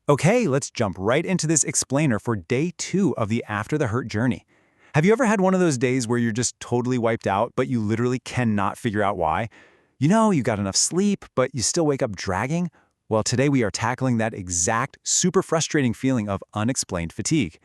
Okay, let's jump right into this explainer for day 2 of the After the Hurt journey. Have you ever had one of those days where you're just totally wiped out, but you literally cannot figure out why? You know, you got enough sleep, but you still wake up dragging? Well, today we are tackling that exact super frustrating feeling of unexplained fatigue.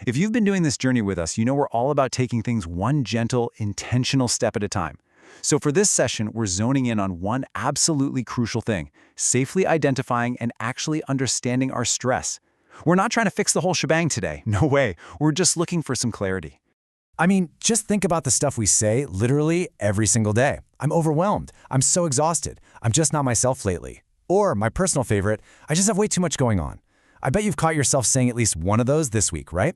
If you've been doing this journey with us, you know we're all about taking things one gentle, intentional step at a time. So for this session, we're zoning in on one absolutely crucial thing: safely identifying and actually understanding our stress. We're not trying to fix the whole shebang today. No way. We're just looking for some clarity. I mean, just think about the stuff we say literally every single day. I'm overwhelmed. I'm so exhausted. I'm just not myself lately. Or, my personal favorite, I just have way too much going on. I bet you've caught yourself saying at least one of those this week, right?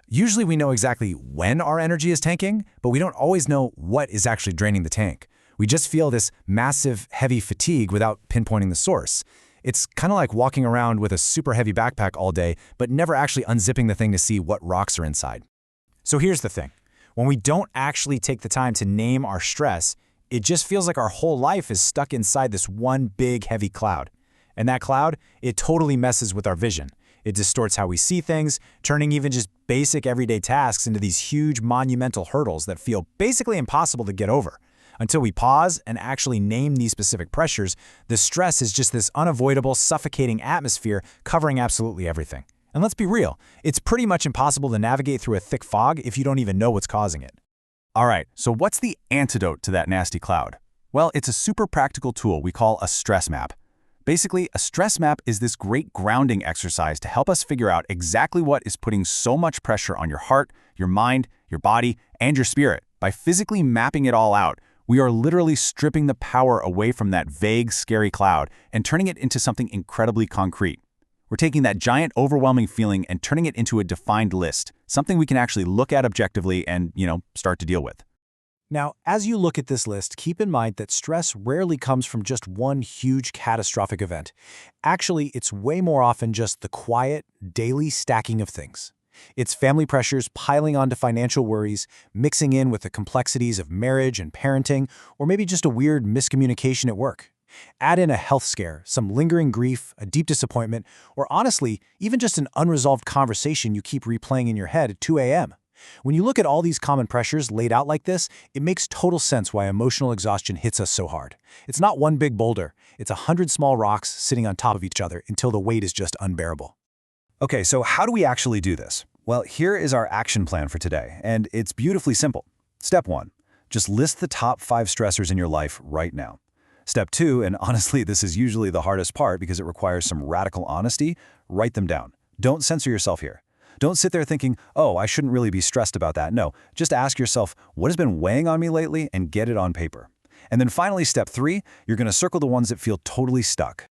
Usually we know exactly when our energy is tanking, but we don't always know what is actually draining the tank. We just feel this massive, heavy fatigue without pinpointing the source. It's kind of like walking around with a super heavy backpack all day, but never actually unzipping the thing to see what rocks are inside. So here's the thing. When we don't actually take the time to name our stress, it just feels like our whole life is stuck inside this one big, heavy cloud. And that cloud, it totally messes with our vision. It distorts how we see things, turning even just basic everyday tasks into these huge monumental hurdles that feel basically impossible to get over. Until we pause and actually name these specific pressures, the stress is just this unavoidable, suffocating atmosphere covering absolutely everything. And let's be real, it's pretty much impossible to navigate through a thick fog if you don't even know what's causing it. All right, so what's the antidote to that nasty cloud? Well, it's a super practical tool we call a stress map. Basically, a stress map is this great grounding exercise to help us figure out exactly what is putting so much pressure on your heart, your mind, your body, and your spirit. By physically mapping it all out, we are literally stripping the power away from that vague, scary cloud and turning it into something incredibly concrete. We're taking that giant, overwhelming feeling and turning it into a defined list, something we can actually look at objectively and, start to deal with. Now, as you look at this list, keep in mind that stress rarely comes from just one huge catastrophic event. Actually, it's way more often just the quiet, daily stacking of things. It's family pressures piling onto financial worries, mixing in with the complexities of marriage and parenting, or maybe just a weird miscommunication at work. Add in a health scare, some lingering grief, a deep disappointment, or honestly, even just an unresolved conversation you keep replaying in your head at 2 a.m. When you look at all these common pressures laid out like this, it makes total sense why emotional exhaustion hits us so hard. It's not one big boulder, it's 100 small rocks sitting on top of each other until the weight is just unbearable. Okay, so how do we actually do this? Well, here is our action plan for today, and it's beautifully simple. Step 1, just list the top 5 stressors in your life right now. Step 2, and honestly, this is usually the hardest part because it requires some radical honesty, write them down. Don't censor yourself here. Don't sit there thinking, oh, I shouldn't really be stressed about that. No, just ask yourself, what has been weighing on me lately, and get it on paper. And then finally, step 3, you're going to circle the ones that feel totally stuck.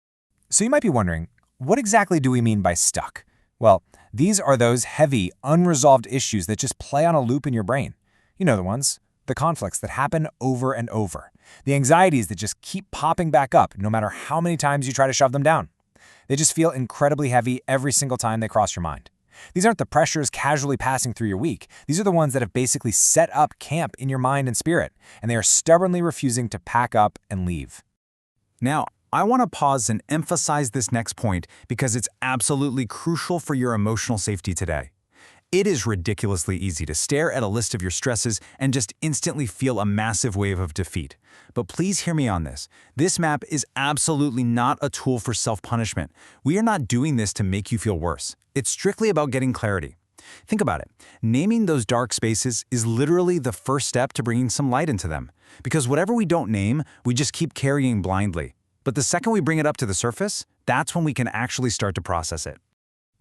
So you might be wondering, what exactly do we mean by stuck? Well, these are those heavy, unresolved issues that just play on a loop in your brain. You know the ones. The conflicts that happen over and over. The anxieties that just keep popping back up no matter how many times you try to shove them down. They just feel incredibly heavy every single time they cross your mind. These aren't the pressures casually passing through your week. These are the ones that have basically set up camp in your mind and spirit, and they are stubbornly refusing to pack up and leave. Now, I want to pause and emphasize this next point because it's absolutely crucial for your emotional safety today. It is ridiculously easy to stare at a list of your stresses and just instantly feel a massive wave of defeat. But please hear me on this. This map is absolutely not a tool for self-punishment. We are not doing this to make you feel worse. It's strictly about getting clarity. Think about it. Naming those dark spaces is literally the first step to bringing some light into them. Because whatever we don't name, we just keep carrying blindly. But the second we bring it up to the surface, that's when we can actually start to process it.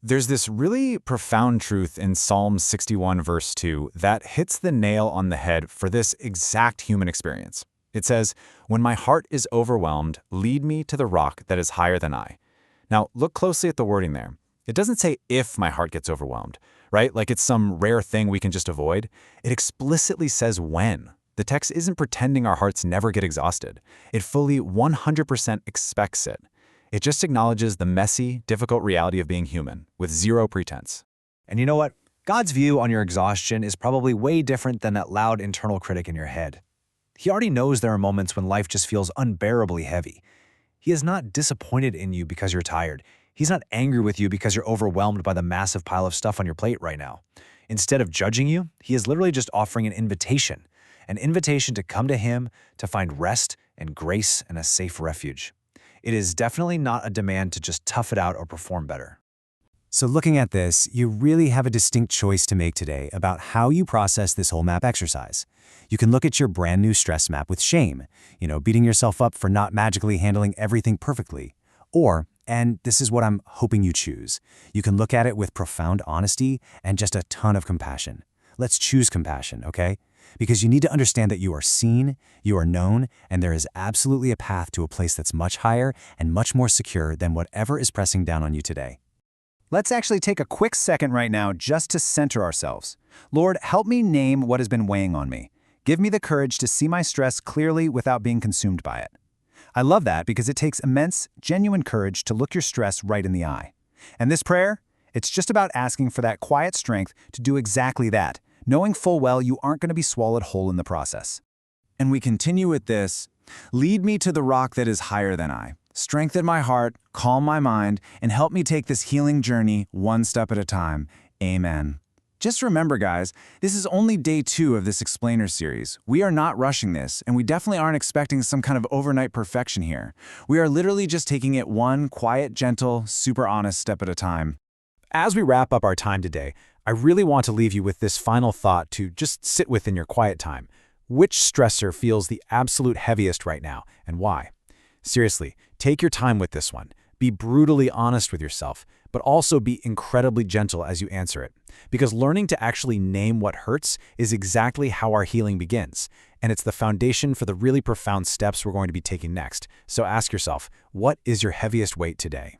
There's this really profound truth in Psalm 61 verse 2 that hits the nail on the head for this exact human experience. It says, "When my heart is overwhelmed, lead me to the rock that is higher than I." Now, look closely at the wording there. It doesn't say if my heart gets overwhelmed, right? Like it's some rare thing we can just avoid. It explicitly says when. The text isn't pretending our hearts never get exhausted. It fully 100% expects it. It just acknowledges the messy, difficult reality of being human, with zero pretense. And you know what? God's view on your exhaustion is probably way different than that loud internal critic in your head. He already knows there are moments when life just feels unbearably heavy. He is not disappointed in you because you're tired. He's not angry with you because you're overwhelmed by the massive pile of stuff on your plate right now. Instead of judging you, he is literally just offering an invitation to come to him to find rest and grace and a safe refuge. It is definitely not a demand to just tough it out or perform better. So looking at this, you really have a distinct choice to make today about how you process this whole map exercise. You can look at your brand new stress map with shame, beating yourself up for not magically handling everything perfectly. Or, and this is what I'm hoping you choose, you can look at it with profound honesty and just a ton of compassion. Let's choose compassion, okay? Because you need to understand that you are seen, you are known, and there is absolutely a path to a place that's much higher and much more secure than whatever is pressing down on you today. Let's actually take a quick second right now just to center ourselves. Lord, help me name what has been weighing on me. Give me the courage to see my stress clearly without being consumed by it. I love that because it takes immense, genuine courage to look your stress right in the eye. And this prayer, it's just about asking for that quiet strength to do exactly that, knowing full well you aren't going to be swallowed whole in the process. And we continue with this. Lead me to the rock that is higher than I. Strengthen my heart, calm my mind, and help me take this healing journey one step at a time. Amen. Just remember, guys, this is only day 2 of this explainer series. We are not rushing this, and we definitely aren't expecting some kind of overnight perfection here. We are literally just taking it one quiet, gentle, super honest step at a time. As we wrap up our time today, I really want to leave you with this final thought to just sit with in your quiet time. Which stressor feels the absolute heaviest right now, and why? Seriously, take your time with this one. Be brutally honest with yourself, but also be incredibly gentle as you answer it. Because learning to actually name what hurts is exactly how our healing begins, and it's the foundation for the really profound steps we're going to be taking next. So ask yourself, what is your heaviest weight today?